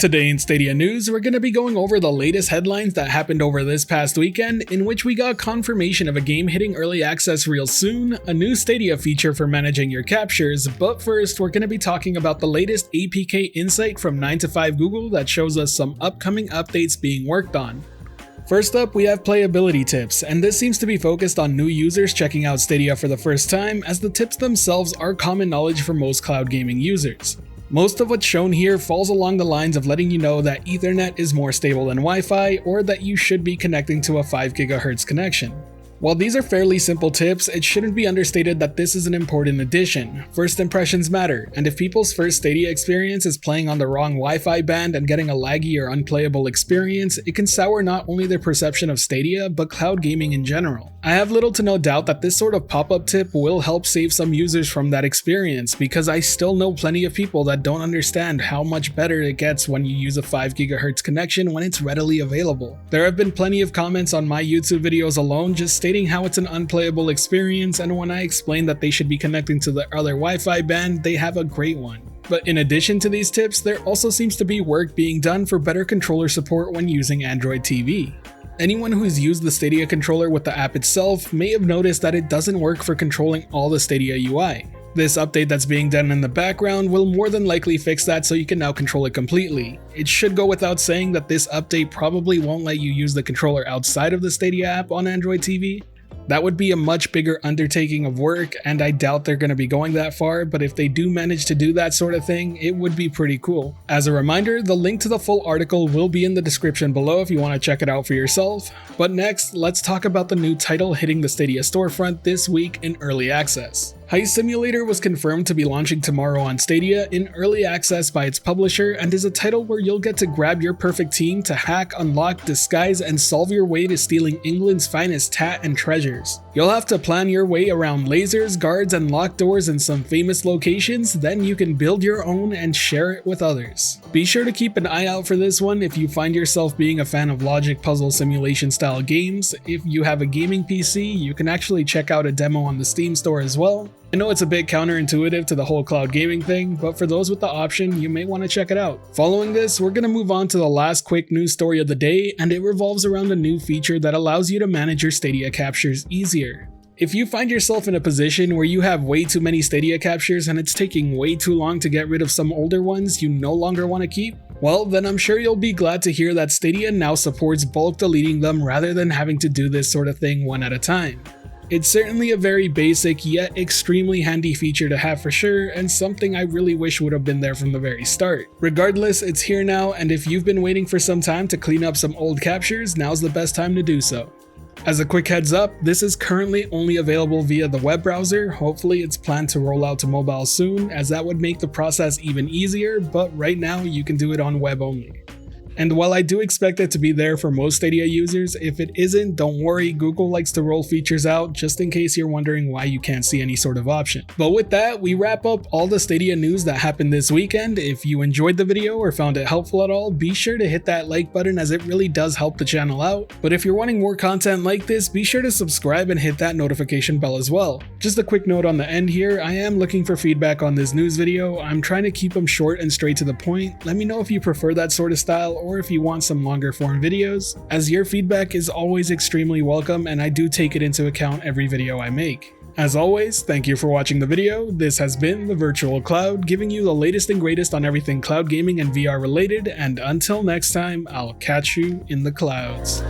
Today in Stadia news, we're going to be going over the latest headlines that happened over this past weekend, in which we got confirmation of a game hitting early access real soon, a new Stadia feature for managing your captures, but first we're going to be talking about the latest APK insight from 9to5 Google that shows us some upcoming updates being worked on. First up, we have playability tips, and this seems to be focused on new users checking out Stadia for the first time, as the tips themselves are common knowledge for most cloud gaming users. Most of what's shown here falls along the lines of letting you know that Ethernet is more stable than Wi-Fi, or that you should be connecting to a 5 GHz connection. While these are fairly simple tips, it shouldn't be understated that this is an important addition. First impressions matter, and if people's first Stadia experience is playing on the wrong Wi-Fi band and getting a laggy or unplayable experience, it can sour not only their perception of Stadia, but cloud gaming in general. I have little to no doubt that this sort of pop-up tip will help save some users from that experience, because I still know plenty of people that don't understand how much better it gets when you use a 5 GHz connection when it's readily available. There have been plenty of comments on my YouTube videos alone just stating how it's an unplayable experience, and when I explain that they should be connecting to the other Wi-Fi band, they have a great one. But in addition to these tips, there also seems to be work being done for better controller support when using Android TV. Anyone who's used the Stadia controller with the app itself may have noticed that it doesn't work for controlling all the Stadia UI. This update that's being done in the background will more than likely fix that, so you can now control it completely. It should go without saying that this update probably won't let you use the controller outside of the Stadia app on Android TV. That would be a much bigger undertaking of work, and I doubt they're going to be going that far, but if they do manage to do that sort of thing, it would be pretty cool. As a reminder, the link to the full article will be in the description below if you want to check it out for yourself. But next, let's talk about the new title hitting the Stadia storefront this week in early access. Heist Simulator was confirmed to be launching tomorrow on Stadia in early access by its publisher, and is a title where you'll get to grab your perfect team to hack, unlock, disguise, and solve your way to stealing England's finest tat and treasures. You'll have to plan your way around lasers, guards, and locked doors in some famous locations, then you can build your own and share it with others. Be sure to keep an eye out for this one if you find yourself being a fan of logic puzzle simulation style games. If you have a gaming PC, you can actually check out a demo on the Steam store as well. I know it's a bit counterintuitive to the whole cloud gaming thing, but for those with the option, you may want to check it out. Following this, we're going to move on to the last quick news story of the day, and it revolves around a new feature that allows you to manage your Stadia captures easier. If you find yourself in a position where you have way too many Stadia captures and it's taking way too long to get rid of some older ones you no longer want to keep, well, then I'm sure you'll be glad to hear that Stadia now supports bulk deleting them rather than having to do this sort of thing one at a time. It's certainly a very basic yet extremely handy feature to have for sure, and something I really wish would have been there from the very start. Regardless, it's here now, and if you've been waiting for some time to clean up some old captures, now's the best time to do so. As a quick heads up, this is currently only available via the web browser. Hopefully it's planned to roll out to mobile soon, as that would make the process even easier, but right now you can do it on web only. And while I do expect it to be there for most Stadia users, if it isn't, don't worry, Google likes to roll features out just in case you're wondering why you can't see any sort of option. But with that, we wrap up all the Stadia news that happened this weekend. If you enjoyed the video or found it helpful at all, be sure to hit that like button, as it really does help the channel out. But if you're wanting more content like this, be sure to subscribe and hit that notification bell as well. Just a quick note on the end here, I am looking for feedback on this news video. I'm trying to keep them short and straight to the point. Let me know if you prefer that sort of style, or if you want some longer form videos, as your feedback is always extremely welcome and I do take it into account every video I make. As always, thank you for watching the video. This has been the Virtual Cloud, giving you the latest and greatest on everything cloud gaming and VR related, and until next time, I'll catch you in the clouds.